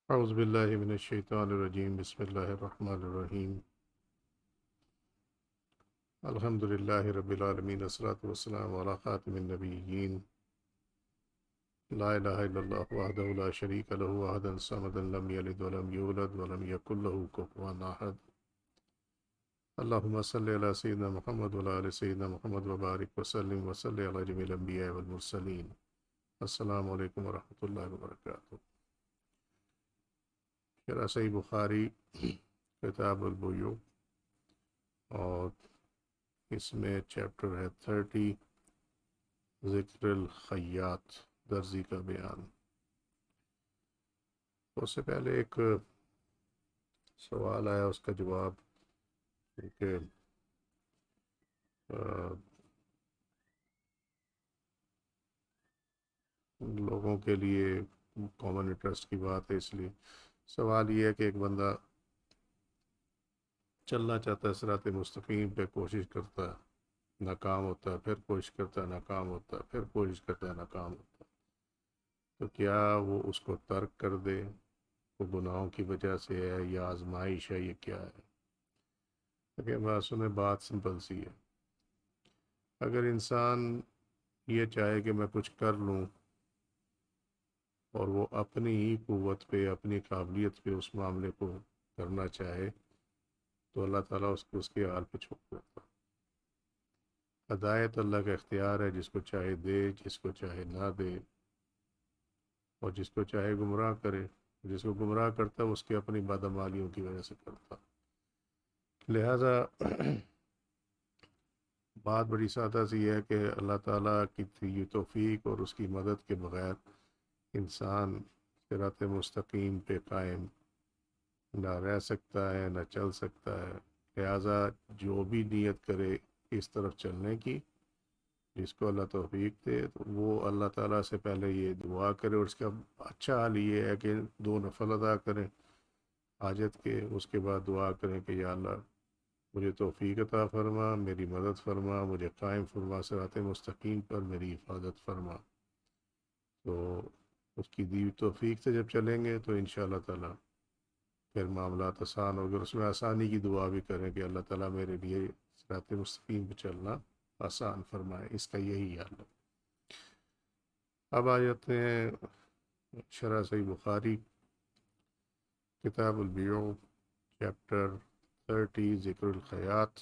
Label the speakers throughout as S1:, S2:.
S1: اعوذ باللہ من الشیطان الرجیم بسم اللہ الرحمن الرحیم الحمد للہ رب العالمین والصلاة والسلام علی خاتم النبیین لا الہ الا اللہ وحدہ لا شریک لہ احدا صمدا لم یلد ولم یولد ولم یکن لہ کفوا احد اللہم صلی علی سیدنا محمد وعلی آل سیدنا محمد وبارک وسلم وصلی علی جمیع الانبیاء والمرسلین۔ السلام علیکم ورحمۃ اللہ وبرکاتہ۔ شرح صحیح بخاری کتاب البیوع، اور اس میں چیپٹر ہے 30، ذکر الخیاط، درزی کا بیان۔ اس سے پہلے ایک سوال آیا، اس کا جواب کہ لوگوں کے لیے کامن انٹرسٹ کی بات ہے، اس لیے سوال یہ ہے کہ ایک بندہ چلنا چاہتا ہے صراط مستقیم پہ، کوشش کرتا ہے ناکام ہوتا ہے، پھر کوشش کرتا ہے ناکام ہوتا ہے، پھر کوشش کرتا ہے ناکام ہوتا ہے، تو کیا وہ اس کو ترک کر دے؟ وہ گناہوں کی وجہ سے ہے یا آزمائش ہے، یہ کیا ہے؟ لیکن بات سنیں، بات سمپل سی ہے۔ اگر انسان یہ چاہے کہ میں کچھ کر لوں اور وہ اپنی ہی قوت پہ، اپنی قابلیت پہ اس معاملے کو کرنا چاہے، تو اللہ تعالیٰ اس کو اس کے حال پہ چھوڑ دیتا۔ ہدایت اللہ کا اختیار ہے، جس کو چاہے دے، جس کو چاہے نہ دے، اور جس کو چاہے گمراہ کرے۔ جس کو گمراہ کرتا ہے اس کی اپنی بدعمالیوں کی وجہ سے کرتا۔ لہٰذا بات بڑی سادہ سی ہے کہ اللہ تعالیٰ کی یہ توفیق اور اس کی مدد کے بغیر انسان صراط مستقیم پہ قائم نہ رہ سکتا ہے، نہ چل سکتا ہے۔ لہٰذا جو بھی نیت کرے اس طرف چلنے کی، جس کو اللہ توفیق دے، تو وہ اللہ تعالیٰ سے پہلے یہ دعا کرے، اور اس کا اچھا حال یہ ہے کہ 2 نفل ادا کریں حاجت کے، اس کے بعد دعا کریں کہ یا اللہ مجھے توفیق عطا فرما، میری مدد فرما، مجھے قائم فرما صراط مستقیم پر، میری حفاظت فرما۔ تو اس کی دی توفیق سے جب چلیں گے تو انشاءاللہ تعالیٰ پھر معاملات آسان ہو گئے۔ اس میں آسانی کی دعا بھی کریں کہ اللہ تعالیٰ میرے لیے صراط مستقیم پہ چلنا آسان فرمائے، اس کا یہی حال ہے۔ اب آ جاتے ہیں شرح صحیح بخاری کتاب البیوع، چیپٹر 30، ذکر الخیاط،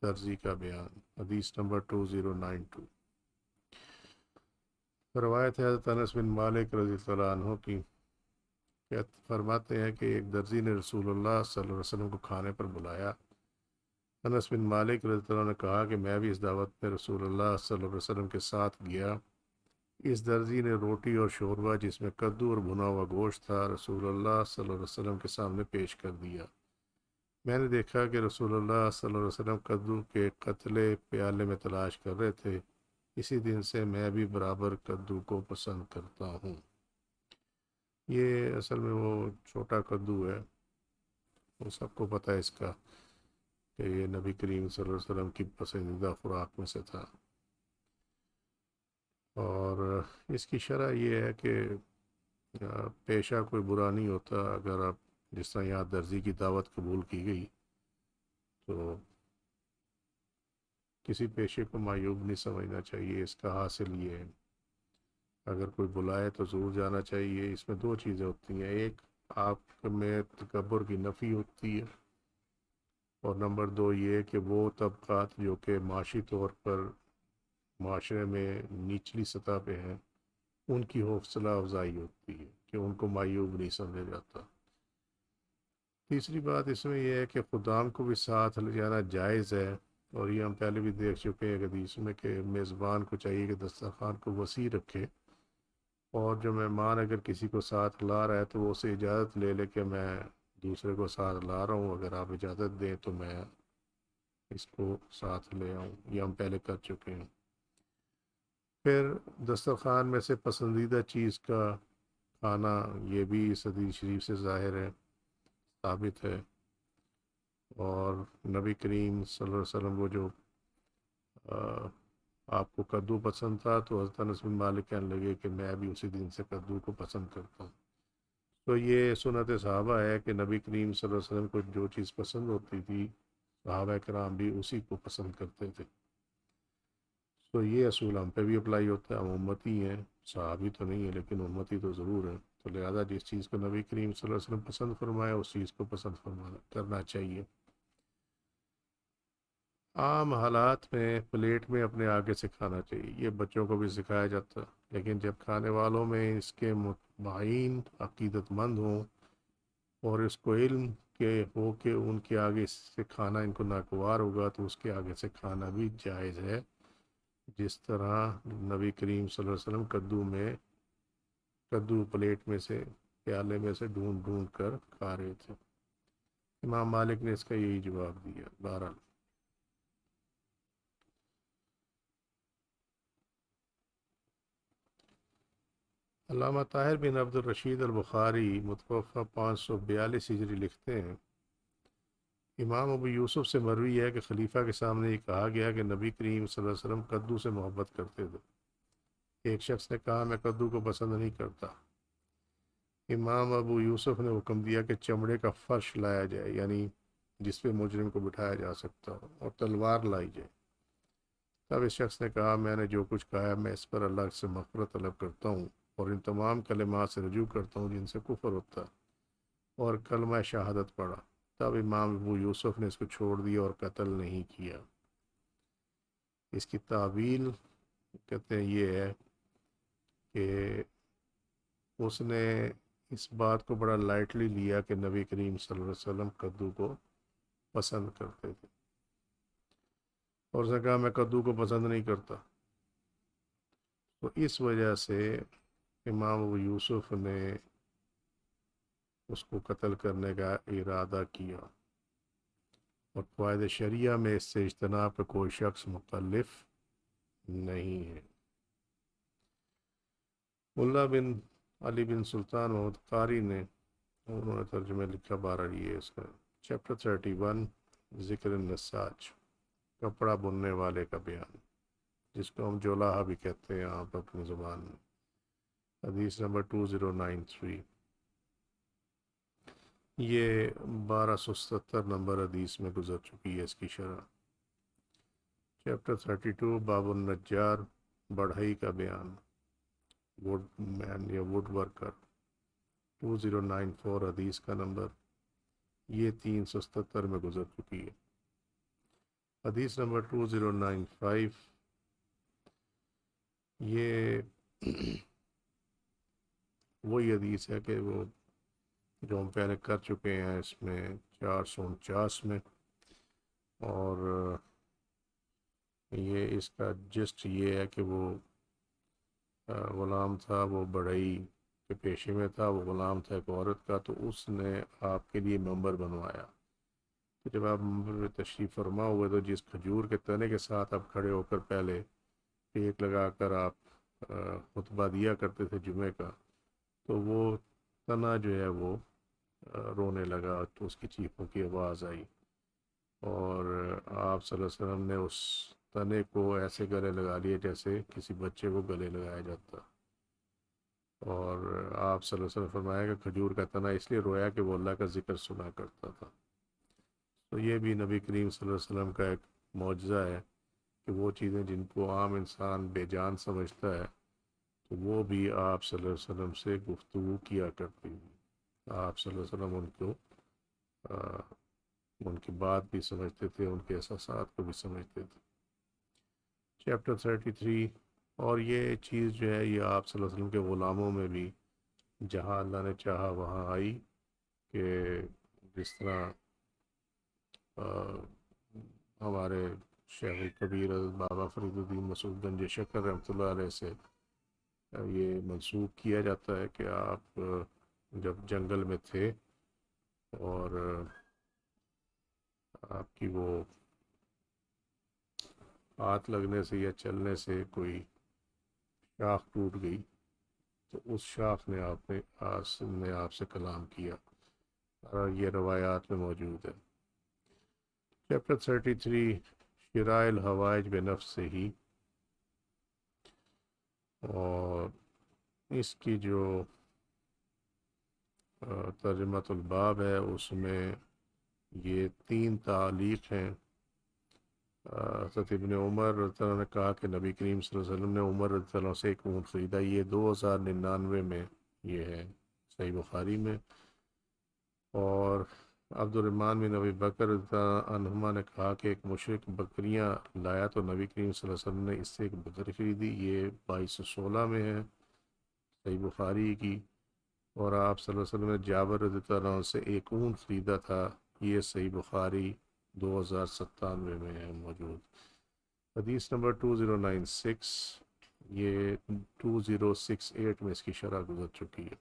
S1: درزی کا بیان، حدیث نمبر 2092۔ روایت ہے حضرت انس بن مالک رضی اللہ عنہ کی، کہ فرماتے ہیں کہ ایک درزی نے رسول اللہ صلی اللہ علیہ وسلم کو کھانے پر بلایا۔ انس بن مالک رضی اللہ عنہ نے کہا کہ میں بھی اس دعوت میں رسول اللہ صلی اللہ علیہ وسلم کے ساتھ گیا۔ اس درزی نے روٹی اور شوربہ جس میں کدو اور بھنا ہوا گوشت تھا رسول اللہ صلی اللہ علیہ وسلم کے سامنے پیش کر دیا۔ میں نے دیکھا کہ رسول اللہ صلی اللہ علیہ وسلم کدو کے قتلے پیالے میں تلاش کر رہے تھے۔ اسی دن سے میں بھی برابر کدو کو پسند کرتا ہوں۔ یہ اصل میں وہ چھوٹا کدو ہے، وہ سب کو پتہ ہے اس کا، کہ یہ نبی کریم صلی اللہ علیہ وسلم کی پسندیدہ خوراک میں سے تھا۔ اور اس کی شرح یہ ہے کہ پیشہ کوئی برا نہیں ہوتا، اگر آپ جس طرح یہاں درزی کی دعوت قبول کی گئی تو کسی پیشے کو معیوب نہیں سمجھنا چاہیے۔ اس کا حاصل یہ ہے، اگر کوئی بلائے تو ضرور جانا چاہیے۔ اس میں 2 چیزیں ہوتی ہیں، ایک آپ میں تکبر کی نفی ہوتی ہے، اور نمبر 2 یہ کہ وہ طبقات جو کہ معاشی طور پر معاشرے میں نچلی سطح پہ ہیں، ان کی حوصلہ افزائی ہوتی ہے کہ ان کو معیوب نہیں سمجھا جاتا۔ تیسری بات اس میں یہ ہے کہ خدام کو بھی ساتھ لے جانا جائز ہے، اور یہ ہم پہلے بھی دیکھ چکے ہیں حدیث میں کہ میزبان کو چاہیے کہ دسترخوان کو وسیع رکھے، اور جو مہمان اگر کسی کو ساتھ لا رہا ہے تو وہ اسے اجازت لے لے کہ میں دوسرے کو ساتھ لا رہا ہوں، اگر آپ اجازت دیں تو میں اس کو ساتھ لے آؤں۔ یہ ہم پہلے کر چکے ہیں۔ پھر دسترخوان میں سے پسندیدہ چیز کا کھانا، یہ بھی اس حدیث شریف سے ظاہر ہے، ثابت ہے۔ اور نبی کریم صلی اللہ علیہ وسلم وہ جو آپ کو کدو پسند تھا، تو حضرت انس بن مالک کہنے لگے کہ میں بھی اسی دن سے کدو کو پسند کرتا ہوں۔ تو یہ سنت صحابہ ہے کہ نبی کریم صلی اللہ علیہ وسلم کو جو چیز پسند ہوتی تھی صحابہ کرام بھی اسی کو پسند کرتے تھے. تو یہ اصول ہم پہ بھی اپلائی ہوتا ہے. ہم امتی ہیں، صحابی تو نہیں ہے لیکن امتی تو ضرور ہے. تو لہذا جس چیز کو نبی کریم صلی اللہ علیہ وسلم پسند فرمایا اس چیز کو پسند فرمانا کرنا چاہیے. عام حالات میں پلیٹ میں اپنے آگے سے کھانا چاہیے. یہ بچوں کو بھی سکھایا جاتا ہے، لیکن جب کھانے والوں میں اس کے متبعین عقیدت مند ہوں اور اس کو علم کے ہو کہ ان کے آگے سے کھانا ان کو ناگوار ہوگا تو اس کے آگے سے کھانا بھی جائز ہے. جس طرح نبی کریم صلی اللہ علیہ وسلم کدو پلیٹ میں سے پیالے میں سے ڈھونڈ ڈھونڈ کر کھا رہے تھے. امام مالک نے اس کا یہی جواب دیا. بہرحال علامہ طاہر بن عبد الرشید البخاری متوفہ 542 ہجری لکھتے ہیں، امام ابو یوسف سے مروی ہے کہ خلیفہ کے سامنے یہ کہا گیا کہ نبی کریم صلی اللہ علیہ وسلم کدو سے محبت کرتے تھے. ایک شخص نے کہا میں کدو کو پسند نہیں کرتا. امام ابو یوسف نے حکم دیا کہ چمڑے کا فرش لایا جائے، یعنی جس پہ مجرم کو بٹھایا جا سکتا ہو، اور تلوار لائی جائے. تب اس شخص نے کہا میں نے جو کچھ کہا ہے میں اس پر اللہ سے مغفرت طلب کرتا ہوں اور ان تمام کلمات سے رجوع کرتا ہوں جن سے کفر ہوتا ہے، اور کلمہ شہادت پڑھا. تب امام ابو یوسف نے اس کو چھوڑ دیا اور قتل نہیں کیا. اس کی تعویل کہتے ہیں یہ ہے کہ اس نے اس بات کو بڑا لائٹلی لیا کہ نبی کریم صلی اللہ علیہ وسلم کدو کو پسند کرتے تھے، اور اس نے کہا میں کدو کو پسند نہیں کرتا. تو اس وجہ سے امام ابو یوسف نے اس کو قتل کرنے کا ارادہ کیا، اور قواعد شریعہ میں اس سے اجتناب کا کوئی شخص مکلف نہیں ہے. ملا بن علی بن سلطان محمد قاری نے انہوں نے ترجمہ لکھا 12 یہ اس کا چیپٹر 31 ذکر النساج، کپڑا بننے والے کا بیان، جس کو ہم جولاہا بھی کہتے ہیں آپ اپنی زبان میں. حدیث نمبر 2093. یہ 1277 نمبر حدیث میں گزر چکی ہے اس کی شرح. چیپٹر 32 باب النجار، بڑھئی کا بیان، ووڈ مین یا ووڈ ورکر، 2094 حدیث کا نمبر، یہ 377 میں گزر چکی ہے. حدیث نمبر 2095 یہ وہی حدیث ہے کہ وہ جو ہم پہلے کر چکے ہیں اس میں 449 میں. اور یہ اس کا جسٹ یہ ہے کہ وہ غلام تھا، وہ بڑھئی کے پیشے میں تھا، وہ غلام تھا ایک عورت کا، تو اس نے آپ کے لیے ممبر بنوایا. تو جب آپ ممبر میں تشریف فرما ہوئے تو جس کھجور کے تنے کے ساتھ آپ کھڑے ہو کر پہلے ٹیک لگا کر آپ خطبہ دیا کرتے تھے جمعے کا، تو وہ تنا جو ہے وہ رونے لگا، تو اس کی چیخوں کی آواز آئی، اور آپ صلی اللہ علیہ وسلم نے اس تنے کو ایسے گلے لگا لیے جیسے کسی بچے کو گلے لگایا جاتا. اور آپ صلی اللہ علیہ وسلم فرمایا کہ کھجور کا تنا اس لیے رویا کہ وہ اللہ کا ذکر سنا کرتا تھا. تو یہ بھی نبی کریم صلی اللہ علیہ وسلم کا ایک معجزہ ہے کہ وہ چیزیں جن کو عام انسان بے جان سمجھتا ہے تو وہ بھی آپ صلی اللہ علیہ وسلم سے گفتگو کیا کرتی ہیں. آپ صلی اللہ علیہ وسلم ان کی بات بھی سمجھتے تھے، ان کے احساسات کو بھی سمجھتے تھے. چیپٹر 33. اور یہ چیز جو ہے یہ آپ صلی اللہ علیہ وسلم کے غلاموں میں بھی جہاں اللہ نے چاہا وہاں آئی، کہ جس طرح ہمارے شیخ الکبیر بابا فرید الدین مسعود گنج شکر رحمۃ اللہ علیہ سے یہ منسوب کیا جاتا ہے کہ آپ جب جنگل میں تھے اور آپ کی وہ ہاتھ لگنے سے یا چلنے سے کوئی شاخ ٹوٹ گئی تو اس شاخ نے آپ سے کلام کیا، اور یہ روایات میں موجود ہے. چیپٹر 33 شراء الحوائج بنفس سے ہی، اور اس کی جو ترجمۃ الباب ہے، اس میں یہ 3 تعلیق ہیں۔ حضرت ابن عمر رضی اللہ عنہ نے کہا کہ نبی کریم صلی اللہ علیہ وسلم نے عمر رضی اللہ عنہ سے ایک اونٹ خریدا، یہ 2099 میں یہ ہے صحیح بخاری میں۔ اور عبد الرحمن بن ابی بکر رضی اللہ عنہما نے کہا کہ ایک مشرک بکریاں لایا تو نبی کریم صلی اللہ علیہ وسلم نے اس سے ایک بکری خریدی، یہ 2216 میں ہے صحیح بخاری کی۔ اور آپ صلی اللہ علیہ وسلم نے جابر رضی اللہ عنہ سے ایک اونٹ خریدا تھا، یہ صحیح بخاری 2097 میں ہے موجود۔ حدیث نمبر 2096، یہ 2068 میں اس کی شرح گزر چکی ہے۔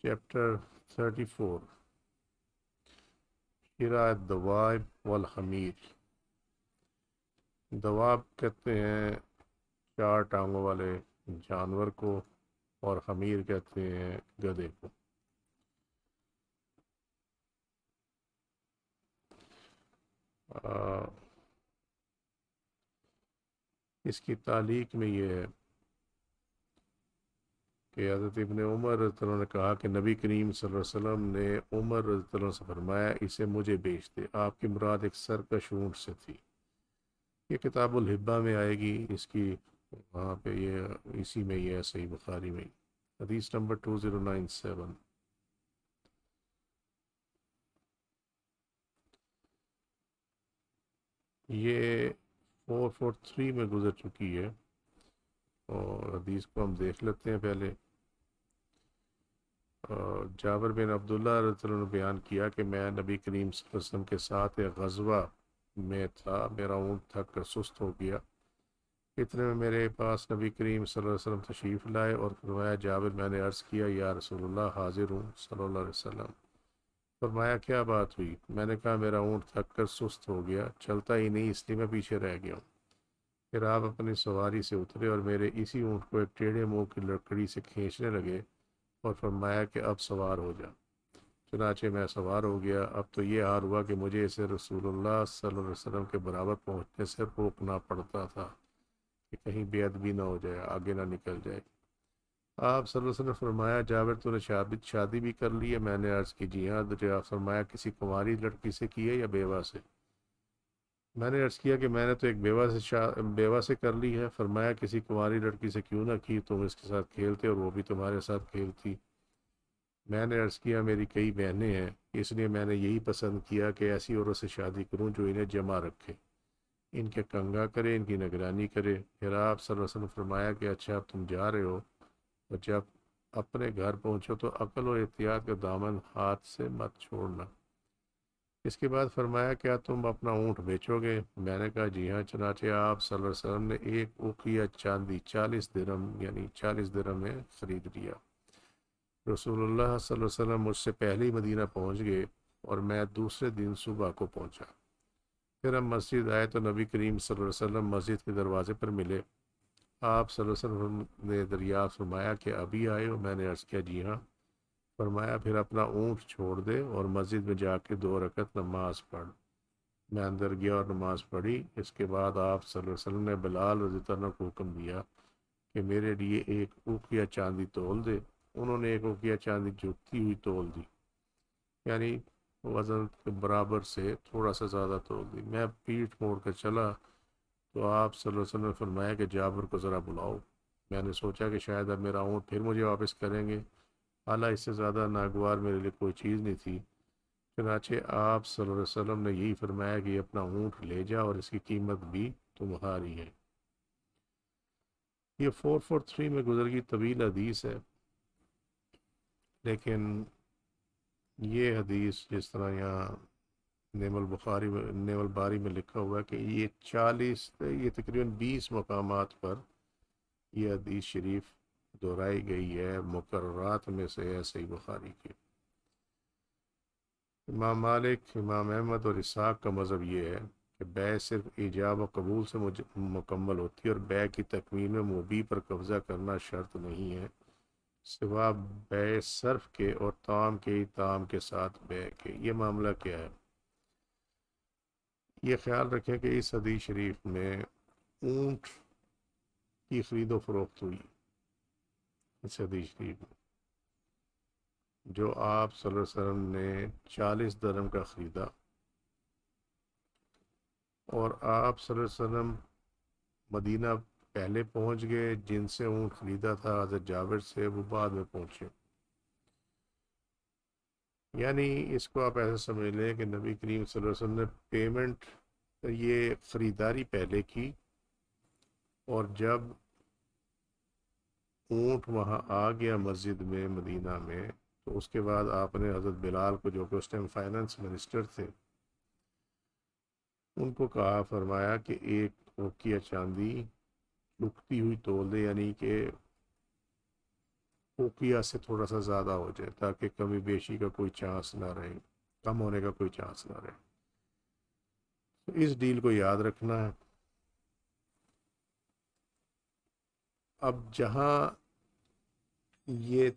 S1: چیپٹر 34، شراء الدواب والحمیر۔ دواب کہتے ہیں 4 ٹانگوں والے جانور کو، اور حمیر کہتے ہیں گدھے کو۔ اس کی تعلیق میں یہ ہے کہ حضرت ابن عمر رضی اللہ عنہ نے کہا کہ نبی کریم صلی اللہ علیہ وسلم نے عمر رضی اللہ عنہ سے فرمایا اسے مجھے بیچ دے، آپ کی مراد ایک سرکش اونٹ سے تھی۔ یہ کتاب الحبہ میں آئے گی، اس کی وہاں پہ یہ اسی میں یہ ہے صحیح بخاری میں۔ حدیث نمبر 2097، یہ 443 میں گزر چکی ہے، اور حدیث کو ہم دیکھ لیتے ہیں پہلے۔ جابر بن عبداللہ رضی اللہ عنہ نے بیان کیا کہ میں نبی کریم صلی اللہ علیہ وسلم کے ساتھ ایک غزوہ میں تھا، میرا اونٹ تھک کر سست ہو گیا، اتنے میں میرے پاس نبی کریم صلی اللہ علیہ وسلم تشریف لائے اور فرمایا جابر، میں نے عرض کیا یا رسول اللہ حاضر ہوں صلی اللہ علیہ وسلم۔ فرمایا کیا بات ہوئی؟ میں نے کہا میرا اونٹ تھک کر سست ہو گیا، چلتا ہی نہیں، اس لیے میں پیچھے رہ گیا ہوں۔ پھر آپ اپنی سواری سے اترے اور میرے اسی اونٹ کو ایک ٹیڑھے منہ کی لکڑی سے کھینچنے لگے اور فرمایا کہ اب سوار ہو جا۔ چنانچہ میں سوار ہو گیا۔ اب تو یہ حال ہوا کہ مجھے اسے رسول اللہ صلی اللہ علیہ وسلم کے برابر پہنچنے سے روکنا پڑتا تھا کہ کہیں بے ادبی نہ ہو جائے، آگے نہ نکل جائے۔ آپ صلی اللہ علیہ وسلم نے فرمایا جابر تو نے شادی بھی کر لی ہے؟ میں نے عرض کی جی ہاں۔ آپ فرمایا کسی کنواری لڑکی سے کی ہے یا بیوہ سے؟ میں نے عرض کیا کہ میں نے تو ایک بیوہ سے کر لی ہے۔ فرمایا کسی کنواری لڑکی سے کیوں نہ کی، تم اس کے ساتھ کھیلتے اور وہ بھی تمہارے ساتھ کھیلتی۔ میں نے عرض کیا میری کئی بہنیں ہیں، اس لیے میں نے یہی پسند کیا کہ ایسی عورت سے شادی کروں جو انہیں جمع رکھے، ان کے کنگا کرے، ان کی نگرانی کرے۔ پھر آپ صلی اللہ علیہ وسلم نے فرمایا کہ اچھا اب تم جا رہے ہو، اور جب اپنے گھر پہنچو تو عقل اور احتیاط کا دامن ہاتھ سے مت چھوڑنا۔ اس کے بعد فرمایا کیا تم اپنا اونٹ بیچو گے؟ میں نے کہا جی ہاں۔ چنانچہ آپ صلی اللہ علیہ وسلم نے ایک اوقیہ چاندی 40 درہم یعنی 40 درہم میں خرید لیا۔ رسول اللہ صلی اللہ علیہ وسلم مجھ سے پہلے ہی مدینہ پہنچ گئے اور میں دوسرے دن صبح کو پہنچا۔ پھر ہم مسجد آئے تو نبی کریم صلی اللہ علیہ وسلم مسجد کے دروازے پر ملے۔ آپ صلی اللہ علیہ وسلم نے دریافت فرمایا کہ ابھی آئے ہو؟ میں نے عرض کیا جی ہاں۔ فرمایا پھر اپنا اونٹ چھوڑ دے اور مسجد میں جا کے 2 رکعت نماز پڑھ۔ میں اندر گیا اور نماز پڑھی۔ اس کے بعد آپ صلی اللہ علیہ وسلم نے بلال رضی اللہ عنہ کو حکم دیا کہ میرے لیے ایک اوقیہ چاندی تول دے۔ انہوں نے ایک اوقیہ چاندی جھکتی ہوئی تول دی، یعنی وزن کے برابر سے تھوڑا سا زیادہ تول دی۔ میں پیٹھ موڑ کر چلا تو آپ صلی اللہ علیہ وسلم نے فرمایا کہ جابر کو ذرا بلاؤ۔ میں نے سوچا کہ شاید اب میرا اونٹ پھر مجھے واپس کریں گے، حالانکہ اس سے زیادہ ناگوار میرے لیے کوئی چیز نہیں تھی۔ چنانچہ آپ صلی اللہ علیہ وسلم نے یہی فرمایا کہ یہ اپنا اونٹ لے جا اور اس کی قیمت بھی تمہاری ہے۔ یہ 443 میں گزر گئی، طویل حدیث ہے، لیکن یہ حدیث جس طرح یہاں نیم الباری میں لکھا ہوا ہے کہ یہ تقریباً 20 مقامات پر یہ حدیث شریف دہرائی گئی ہے، مقررات میں سے ہے صحیح بخاری کی۔ امام مالک، امام احمد اور اسحاق کا مذہب یہ ہے کہ بیع صرف ایجاب و قبول سے مکمل ہوتی ہے، اور بیع کی تکمیل میں مبیح پر قبضہ کرنا شرط نہیں ہے، سوا بیع صرف کے اور طعام کے طعام کے ساتھ بیع کے۔ یہ معاملہ کیا ہے؟ یہ خیال رکھیں کہ اس حدیث شریف میں اونٹ کی خرید و فروخت ہوئی، اس حدیث شریف میں جو آپ صلی اللہ علیہ وسلم نے 40 درہم کا خریدا، اور آپ صلی اللہ علیہ وسلم مدینہ پہلے پہنچ گئے، جن سے اونٹ خریدا تھا حضرت جابر سے وہ بعد میں پہنچے. یعنی اس کو آپ ایسا سمجھ لیں کہ نبی کریم صلی اللہ علیہ وسلم نے پیمنٹ، یہ خریداری پہلے کی، اور جب اونٹ وہاں آ گیا مسجد میں مدینہ میں، تو اس کے بعد آپ نے حضرت بلال کو، جو کہ اس ٹائم فائنانس منسٹر تھے، ان کو کہا، فرمایا کہ ایک اوقیہ چاندی چکتی ہوئی تول دے، یعنی کہ اوقیہ سے تھوڑا سا زیادہ ہو جائے، تاکہ کمی بیشی کا کوئی چانس نہ رہے، کم ہونے کا کوئی چانس نہ رہے. تو اس ڈیل کو یاد رکھنا ہے. اب جہاں یہ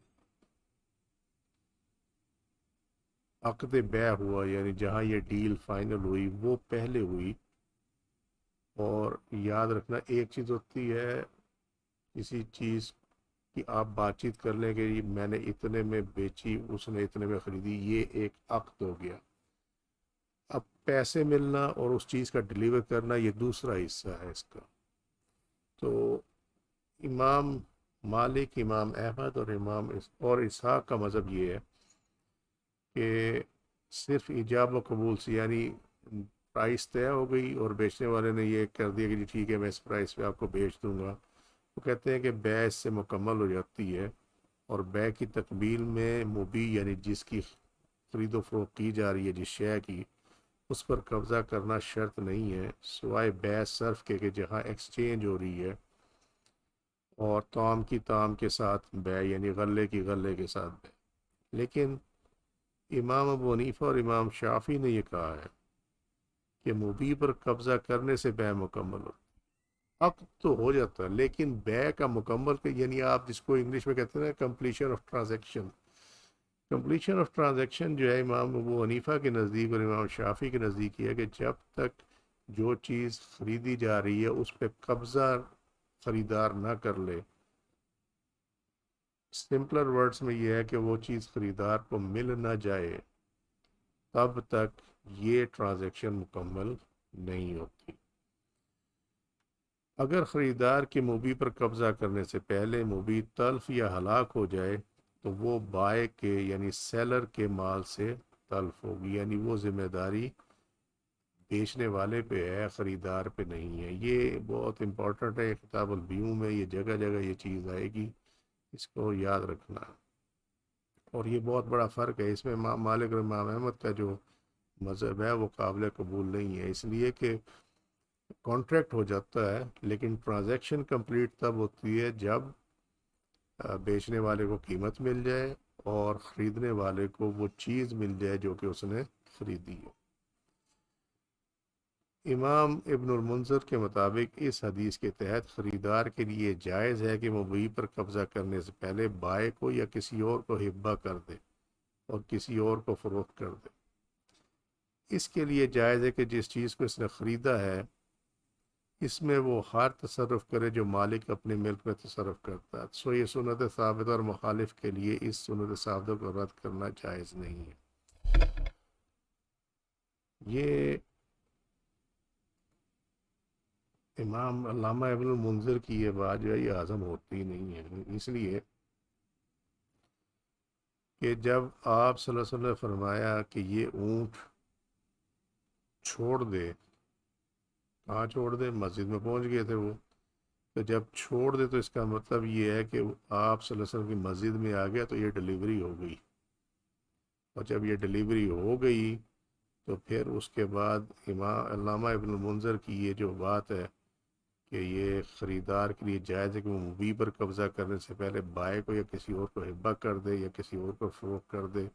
S1: عقد بیع ہوا، یعنی جہاں یہ ڈیل فائنل ہوئی، وہ پہلے ہوئی. اور یاد رکھنا، ایک چیز ہوتی ہے کسی چیز کی آپ بات چیت کر لیں کہ میں نے اتنے میں بیچی، اس نے اتنے میں خریدی، یہ ایک عقد ہو گیا. اب پیسے ملنا اور اس چیز کا ڈیلیور کرنا، یہ دوسرا حصہ ہے اس کا. تو امام مالک، امام احمد اور اور اسحاق کا مذہب یہ ہے کہ صرف ایجاب و قبول سے، یعنی پرائس طے ہو گئی اور بیچنے والے نے یہ کر دیا کہ جی ٹھیک ہے میں اس پرائس پہ آپ کو بیچ دوں گا، وہ کہتے ہیں کہ بیع اس سے مکمل ہو جاتی ہے. اور بیع کی تکمیل میں مبی، یعنی جس کی خرید و فروخت کی جا رہی ہے جس شے کی، اس پر قبضہ کرنا شرط نہیں ہے، سوائے بیع صرف کے کہ جہاں ایکسچینج ہو رہی ہے، اور طعام کی طعام کے ساتھ بیع، یعنی غلے کی غلے کے ساتھ بیع. لیکن امام ابو حنیفہ اور امام شافعی نے یہ کہا ہے کہ مبی پر قبضہ کرنے سے بیع مکمل ہو. عقد تو ہو جاتا ہے، لیکن بیع کا مکمل، یعنی آپ جس کو انگلش میں کہتے ہیں نا completion of transaction, completion of transaction جو ہے امام ابو حنیفہ کے نزدیک اور امام شافعی کے نزدیک یہ ہے کہ جب تک جو چیز خریدی جا رہی ہے اس پہ قبضہ خریدار نہ کر لے، سمپلر ورڈز میں یہ ہے کہ وہ چیز خریدار کو مل نہ جائے، تب تک یہ ٹرانزیکشن مکمل نہیں ہوتی. اگر خریدار کے مبی پر قبضہ کرنے سے پہلے مبی تلف یا ہلاک ہو جائے تو وہ بائے کے، یعنی سیلر کے مال سے تلف ہوگی، یعنی وہ ذمہ داری بیچنے والے پہ ہے، خریدار پہ نہیں ہے. یہ بہت امپورٹنٹ ہے، کتاب البیوع میں یہ جگہ جگہ یہ چیز آئے گی، اس کو یاد رکھنا. اور یہ بہت بڑا فرق ہے اس میں، امام مالک اور امام احمد کا جو مذہب ہے وہ قابل قبول نہیں ہے، اس لیے کہ کانٹریکٹ ہو جاتا ہے لیکن ٹرانزیکشن کمپلیٹ تب ہوتی ہے جب بیچنے والے کو قیمت مل جائے اور خریدنے والے کو وہ چیز مل جائے جو کہ اس نے خریدی ہے. امام ابن المنذر کے مطابق اس حدیث کے تحت خریدار کے لیے جائز ہے کہ مبیع پر قبضہ کرنے سے پہلے بائع کو یا کسی اور کو ہبہ کر دے اور کسی اور کو فروخت کر دے. اس کے لیے جائز ہے کہ جس چیز کو اس نے خریدا ہے اس میں وہ ہر تصرف کرے جو مالک اپنے ملک میں تصرف کرتا ہے. سو یہ سنت ثابت اور مخالف کے لیے اس سنت ثابت کو رد کرنا جائز نہیں ہے. یہ امام علامہ ابن المنذر کی یہ بات جو ہے یہ ہضم ہوتی نہیں ہے، اس لیے کہ جب آپ صلی اللہ علیہ وسلم نے فرمایا کہ یہ اونٹ چھوڑ دے، کہاں چھوڑ دے؟ مسجد میں پہنچ گئے تھے وہ، تو جب چھوڑ دے تو اس کا مطلب یہ ہے کہ آپ صلی اللہ علیہ وسلم کی مسجد میں آ گیا تو یہ ڈیلیوری ہو گئی. اور جب یہ ڈیلیوری ہو گئی تو پھر اس کے بعد امام علامہ ابن المنذر کی یہ جو بات ہے کہ یہ خریدار کے لیے جائز ہے کہ وہ مبیع پر قبضہ کرنے سے پہلے بائع کو یا کسی اور کو ہبہ کر دے یا کسی اور کو فروخت کر دے،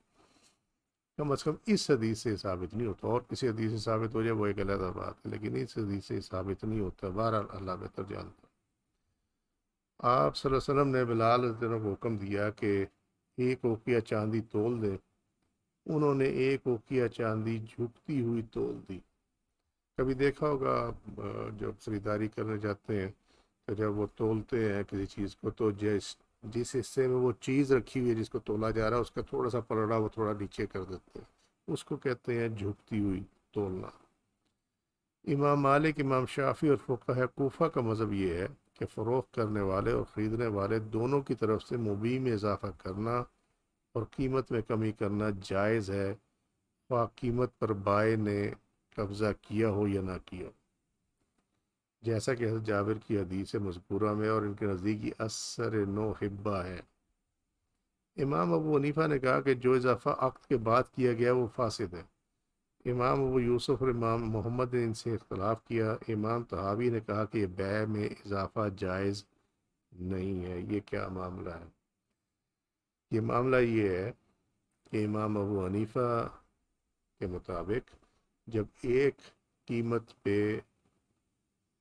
S1: کم از کم اس حدیث سے ثابت نہیں ہوتا. اور کسی حدیث سے ثابت ہو جائے وہ ایک علیحدہ بات ہے، لیکن اس حدیث سے ثابت نہیں ہوتا. بہرحال اللہ بہتر جانتا. آپ صلی اللہ علیہ وسلم نے بلال رضی اللہ عنہ کو حکم دیا کہ ایک اوقیہ چاندی تول دے. انہوں نے ایک اوقیہ چاندی جھکتی ہوئی تول دی. کبھی دیکھا ہوگا جب خریداری کرنے جاتے ہیں تو جب وہ تولتے ہیں کسی چیز کو تو جس حصے میں وہ چیز رکھی ہوئی ہے جس کو تولا جا رہا ہے اس کا تھوڑا سا پلڑا وہ تھوڑا نیچے کر دیتے ہیں، اس کو کہتے ہیں جھکتی ہوئی تولنا۔ امام مالک، امام شافعی اور فقہ کوفہ کا مذہب یہ ہے کہ فروخت کرنے والے اور خریدنے والے دونوں کی طرف سے مبیع میں اضافہ کرنا اور قیمت میں کمی کرنا جائز ہے، خواہ قیمت پر بائع نے قبضہ کیا ہو یا نہ کیا ہو، جیسا کہ حضرت جابر کی حدیث مذکورہ میں اور ان کے نزدیک یہ اثر نو حبہ ہے۔ امام ابو حنیفہ نے کہا کہ جو اضافہ عقد کے بعد کیا گیا وہ فاسد ہے۔ امام ابو یوسف اور امام محمد نے ان سے اختلاف کیا۔ امام طحاوی نے کہا کہ یہ بیع میں اضافہ جائز نہیں ہے۔ یہ کیا معاملہ ہے؟ یہ معاملہ یہ ہے کہ امام ابو حنیفہ کے مطابق جب ایک قیمت پہ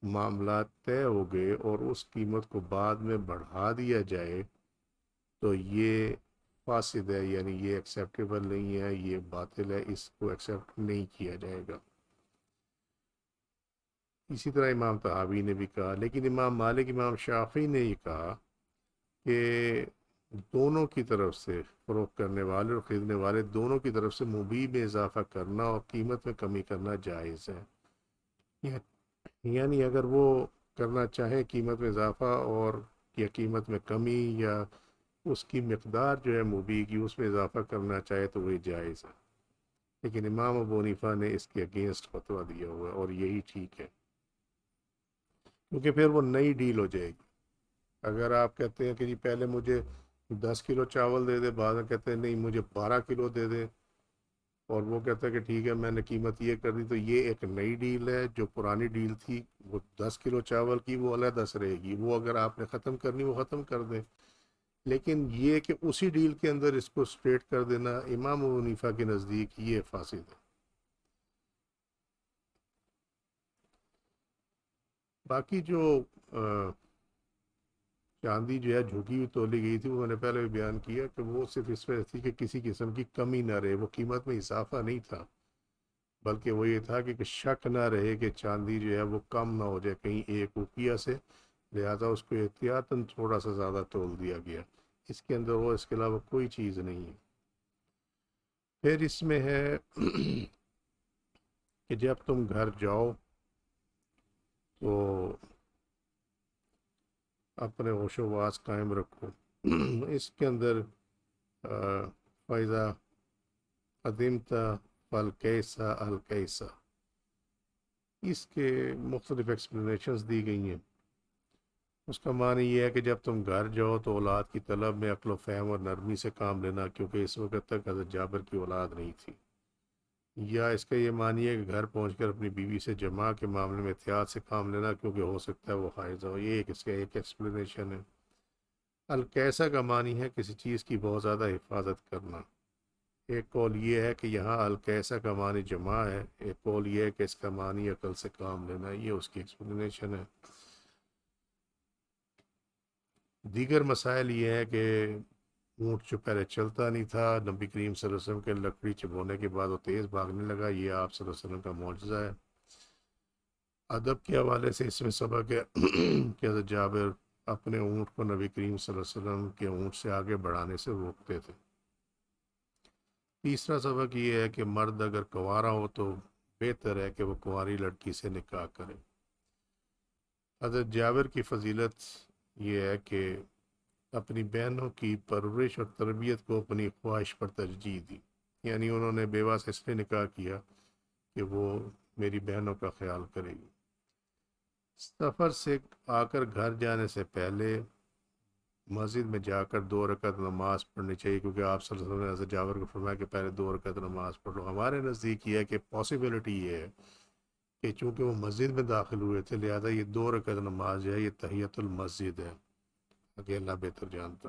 S1: معاملات طے ہو گئے اور اس قیمت کو بعد میں بڑھا دیا جائے تو یہ فاسد ہے، یعنی یہ ایکسیپٹیبل نہیں ہے، یہ باطل ہے، اس کو ایکسیپٹ نہیں کیا جائے گا۔ اسی طرح امام طحاوی نے بھی کہا، لیکن امام مالک، امام شافعی نے یہ کہا کہ دونوں کی طرف سے فروخت کرنے والے اور خریدنے والے دونوں کی طرف سے مبیع میں اضافہ کرنا اور قیمت میں کمی کرنا جائز ہے۔ یعنی اگر وہ کرنا چاہیں قیمت میں اضافہ اور یا قیمت میں کمی یا اس کی مقدار جو ہے مبیع کی اس میں اضافہ کرنا چاہے تو وہ جائز ہے، لیکن امام ابو حنیفہ نے اس کے اگینسٹ فتویٰ دیا ہوا ہے اور یہی ٹھیک ہے، کیونکہ پھر وہ نئی ڈیل ہو جائے گی۔ اگر آپ کہتے ہیں کہ جی پہلے مجھے 10 کلو چاول دے دے، بعد میں کہتے ہیں نہیں مجھے 12 کلو دے دے، اور وہ کہتا ہے کہ ٹھیک ہے میں نے قیمت یہ کر دی، تو یہ ایک نئی ڈیل ہے۔ جو پرانی ڈیل تھی وہ 10 کلو چاول کی وہ علیحدہ سے رہے گی، وہ اگر آپ نے ختم کرنی وہ ختم کر دیں، لیکن یہ کہ اسی ڈیل کے اندر اس کو اسٹریٹ کر دینا امام ابو حنیفہ کے نزدیک یہ فاسد ہے۔ باقی جو چاندی جو ہے جھکی ہوئی تولی گئی تھی وہ میں نے پہلے بھی بیان کیا کہ وہ صرف اس وجہ تھی کہ کسی قسم کی کمی نہ رہے، وہ قیمت میں اضافہ نہیں تھا، بلکہ وہ یہ تھا کہ شک نہ رہے کہ چاندی جو ہے وہ کم نہ ہو جائے کہیں ایک روپیہ سے، لہذا اس کو احتیاطاً تھوڑا سا زیادہ تول دیا گیا۔ اس کے اندر وہ اس کے علاوہ کوئی چیز نہیں ہے۔ پھر اس میں ہے کہ جب تم گھر جاؤ تو اپنے ہوش و واس قائم رکھو۔ اس کے اندر فائدہ قدمتا فالکیسا الکیسا، اس کے مختلف ایکسپلینیشنز دی گئی ہیں۔ اس کا معنی یہ ہے کہ جب تم گھر جاؤ تو اولاد کی طلب میں عقل و فہم اور نرمی سے کام لینا، کیونکہ اس وقت تک حضرت جابر کی اولاد نہیں تھی۔ یا اس کا یہ معنی ہے کہ گھر پہنچ کر اپنی بیوی سے جماع کے معاملے میں احتیاط سے کام لینا، کیونکہ ہو سکتا ہے وہ حائض ہو۔ یہ اس کا ایک ایکسپلینیشن ہے۔ الکیسا کا معنی ہے کسی چیز کی بہت زیادہ حفاظت کرنا۔ ایک قول یہ ہے کہ یہاں الکیسا کا معنی جمع ہے، ایک قول یہ ہے کہ اس کا معنی عقل سے کام لینا، یہ اس کی ایکسپلینیشن ہے۔ دیگر مسائل یہ ہے کہ اونٹ جو پہلے چلتا نہیں تھا، نبی کریم صلی اللہ علیہ وسلم کے لکڑی چبونے کے بعد وہ تیز بھاگنے لگا، یہ آپ صلی اللہ علیہ وسلم کا معجزہ ہے۔ ادب کے حوالے سے اس میں سبق ہے کہ حضرت جابر اپنے اونٹ کو نبی کریم صلی اللہ علیہ وسلم کے اونٹ سے آگے بڑھانے سے روکتے تھے۔ تیسرا سبق یہ ہے کہ مرد اگر کنوارا ہو تو بہتر ہے کہ وہ کنواری لڑکی سے نکاح کرے۔ حضرت جابر کی فضیلت یہ ہے کہ اپنی بہنوں کی پرورش اور تربیت کو اپنی خواہش پر ترجیح دی، یعنی انہوں نے بیوہ سے اس لیے نکاح کیا کہ وہ میری بہنوں کا خیال کرے گی۔ سفر سے آ کر گھر جانے سے پہلے مسجد میں جا کر 2 رکعت نماز پڑھنی چاہیے، کیونکہ آپ صلی اللہ علیہ وسلم نے حضرت جابر کو فرمایا کہ پہلے 2 رکعت نماز پڑھ لو۔ ہمارے نزدیک یہ ہے کہ پاسبلٹی یہ ہے کہ چونکہ وہ مسجد میں داخل ہوئے تھے لہذا یہ 2 رکعت نماز جو ہے یہ تحیت المسجد ہے، کہ اللہ بہتر جانتا۔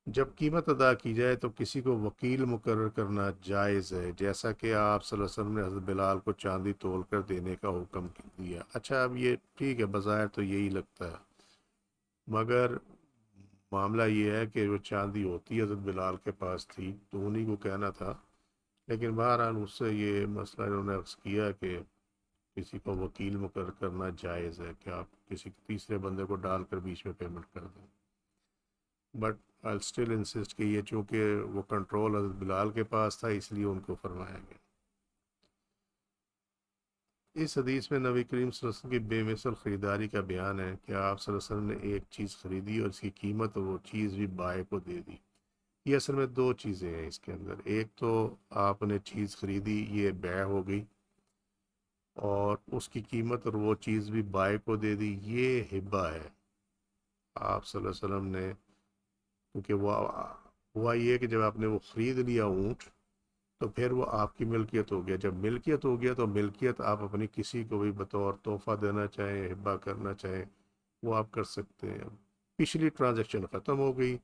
S1: جب قیمت ادا کی جائے تو کسی کو وکیل مقرر کرنا جائز ہے، جیسا کہ آپ صلی اللہ علیہ وسلم نے حضرت بلال کو چاندی تول کر دینے کا حکم دیا۔ اچھا اب یہ ٹھیک ہے، بظاہر تو یہی لگتا ہے، مگر معاملہ یہ ہے کہ وہ چاندی ہوتی حضرت بلال کے پاس تھی تو انہی کو کہنا تھا، لیکن بہرحال اس سے یہ مسئلہ انہوں نے عرض کیا کہ کسی کو وکیل مقرر کرنا جائز ہے کہ آپ کسی تیسرے بندے کو ڈال کر بیچ میں پیمنٹ کر دیں، بٹ آئی اسٹل انسسٹ کہ یہ چونکہ وہ کنٹرول حضرت بلال کے پاس تھا اس لیے ان کو فرمایا گیا۔ اس حدیث میں نبی کریم صلی اللہ علیہ وسلم کی بے مثل خریداری کا بیان ہے کہ آپ صلی اللہ علیہ وسلم نے ایک چیز خریدی اور اس کی قیمت وہ چیز بھی بائے کو دے دی۔ یہ اصل میں دو چیزیں ہیں اس کے اندر، ایک تو آپ نے چیز خریدی، یہ بیع ہو گئی، اور اس کی قیمت اور وہ چیز بھی بائے کو دے دی، یہ ہبہ ہے۔ آپ صلی اللہ علیہ وسلم نے، کیونکہ وہ ہوا یہ کہ جب آپ نے وہ خرید لیا اونٹ تو پھر وہ آپ کی ملکیت ہو گیا، جب ملکیت ہو گیا تو ملکیت آپ اپنی کسی کو بھی بطور تحفہ دینا چاہیں، ہبہ کرنا چاہیں، وہ آپ کر سکتے ہیں۔ پچھلی ٹرانزیکشن ختم ہو گئی،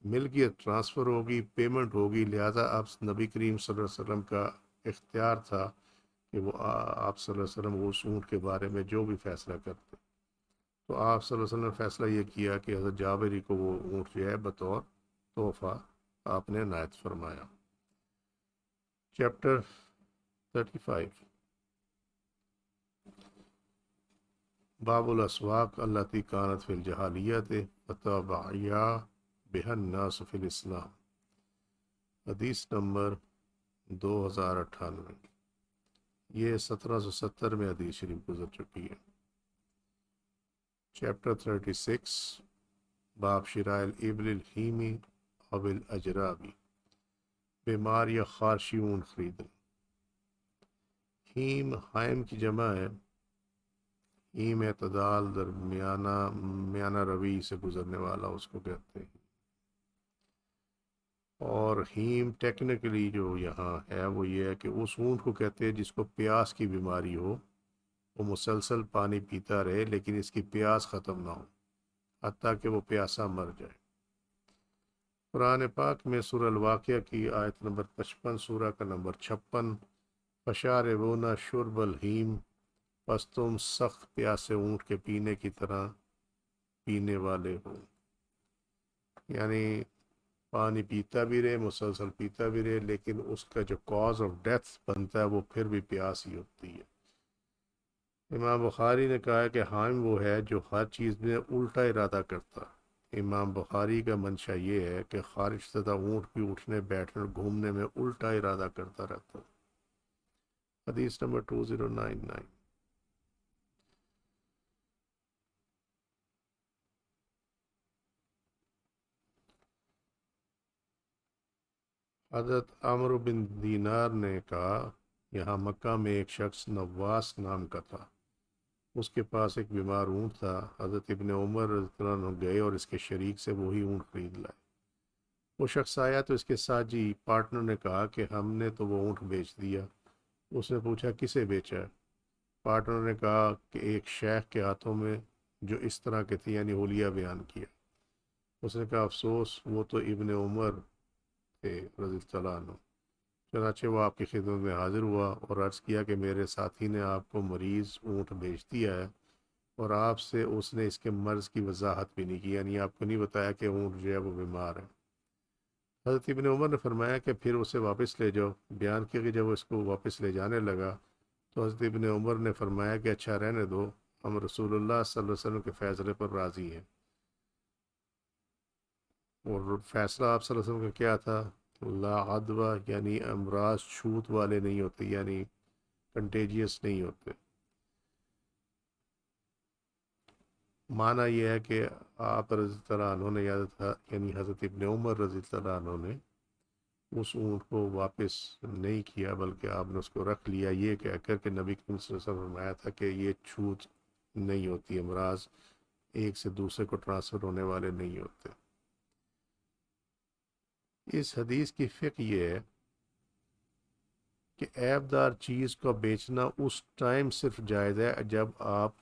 S1: ملکیت ٹرانسفر ہوگی، پیمنٹ ہوگی، لہٰذا آپ نبی کریم صلی اللہ علیہ وسلم کا اختیار تھا کہ وہ آپ صلی اللہ علیہ وسلم اس اونٹ کے بارے میں جو بھی فیصلہ کرتے۔ تو آپ صلی اللہ علیہ وسلم نے فیصلہ یہ کیا کہ حضرت جابری کو وہ اونٹ جو ہے بطور تحفہ آپ نے عنایت فرمایا۔ چیپٹر 35، باب الاسواق التي كانت في الجاہلیت فتبعیا بها الناس في الاسلام، حدیث نمبر 2098، یہ 1770 میں حدیث شریف گزر چکی ہے۔ چیپٹر 36، باب شراء الابل الحیمی او الاجرابی، بیمار یا خارشی اونٹ خریدنا۔ ہیم حائم کی جمع ہے، ہیم اعتدال، درمیانہ، میانہ روی سے گزرنے والا اس کو کہتے ہیں، اور ہیم ٹیکنیکلی جو یہاں ہے وہ یہ ہے کہ اس اونٹ کو کہتے ہیں جس کو پیاس کی بیماری ہو، وہ مسلسل پانی پیتا رہے لیکن اس کی پیاس ختم نہ ہو، حتیٰ کہ وہ پیاسا مر جائے۔ قرآن پاک میں سورہ الواقعہ کی آیت نمبر 55، سورہ کا نمبر 56، فشاربون شرب الحیم، پس تم سخت پیاسے اونٹ کے پینے کی طرح پینے والے ہو، یعنی پانی پیتا بھی رہے، مسلسل پیتا بھی رہے، لیکن اس کا جو کاز آف ڈیتھ بنتا ہے وہ پھر بھی پیاس ہی ہوتی ہے۔ امام بخاری نے کہا ہے کہ حائم وہ ہے جو ہر چیز میں الٹا ارادہ کرتا۔ امام بخاری کا منشا یہ ہے کہ خارج شدہ اونٹ بھی اٹھنے بیٹھنے گھومنے میں الٹا ارادہ کرتا رہتا۔ حدیث نمبر 2099، حضرت عمرو بن دینار نے کہا یہاں مکہ میں ایک شخص نواس نام کا تھا، اس کے پاس ایک بیمار اونٹ تھا۔ حضرت ابن عمر رضی اللہ عنہ گئے اور اس کے شریک سے وہی اونٹ خرید لائے۔ وہ شخص آیا تو اس کے ساتھی پارٹنر نے کہا کہ ہم نے تو وہ اونٹ بیچ دیا۔ اس نے پوچھا کسے بیچا ہے؟ پارٹنر نے کہا کہ ایک شیخ کے ہاتھوں میں جو اس طرح کے تھے، یعنی حلیہ بیان کیا۔ اس نے کہا افسوس، وہ تو ابن عمر تھے رضی اللہ عنہ۔ چنانچہ وہ آپ کی خدمت میں حاضر ہوا اور عرض کیا کہ میرے ساتھی نے آپ کو مریض اونٹ بیچ دیا ہے، اور آپ سے اس نے اس کے مرض کی وضاحت بھی نہیں کی، یعنی آپ کو نہیں بتایا کہ اونٹ جو ہے وہ بیمار ہے۔ حضرت ابن عمر نے فرمایا کہ پھر اسے واپس لے جاؤ۔ بیان کیا کہ جب وہ اس کو واپس لے جانے لگا تو حضرت ابن عمر نے فرمایا کہ اچھا رہنے دو، ہم رسول اللہ صلی اللہ علیہ وسلم کے فیصلے پر راضی ہیں۔ اور فیصلہ آپ صلی اللہ علیہ وسلم کا کیا تھا؟ لا عدوہ، یعنی امراض چھوت والے نہیں ہوتے، یعنی کنٹیجیس نہیں ہوتے۔ معنی یہ ہے کہ آپ رضی اللہ عنہ نے یعنی حضرت ابن عمر رضی اللہ عنہ نے اس اونٹ کو واپس نہیں کیا، بلکہ آپ نے اس کو رکھ لیا، یہ کہہ کر کہ نبی کریم صلی اللہ علیہ وسلم نے فرمایا تھا کہ یہ چھوت نہیں ہوتی، امراض ایک سے دوسرے کو ٹرانسفر ہونے والے نہیں ہوتے۔ اس حدیث کی فقہ یہ ہے کہ عیب دار چیز کو بیچنا اس ٹائم صرف جائز ہے جب آپ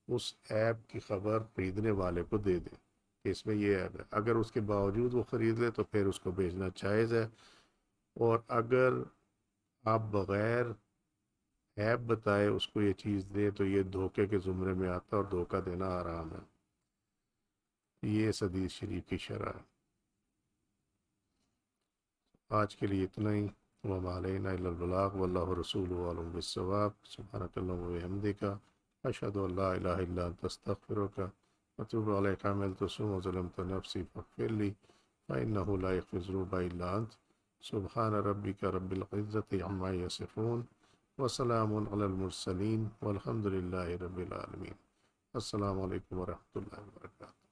S1: اس عیب کی خبر خریدنے والے کو دے دیں کہ اس میں یہ عیب ہے۔ اگر اس کے باوجود وہ خرید لے تو پھر اس کو بیچنا جائز ہے، اور اگر آپ بغیر عیب بتائے اس کو یہ چیز دیں تو یہ دھوکے کے زمرے میں آتا ہے، اور دھوکہ دینا حرام ہے۔ یہ اس حدیث شریف کی شرح ہے۔ آج کے لیے اتنا ہی۔ وما علینا الا البلاغ واللہ رسولہ اعلم بالصواب سبحانک اللہم وبحمدک اشہد ان لا الہ الا انت استغفرک واتوب الیک عملت سوءا وظلمت نفسی فاغفر لی فإنہ لا یغفر الذنوب الا انت سبحان ربک رب العزة عما یصفون وسلام علی المرسلین والحمد للہ رب العالمین۔ السلام علیکم ورحمۃ اللہ وبرکاتہ۔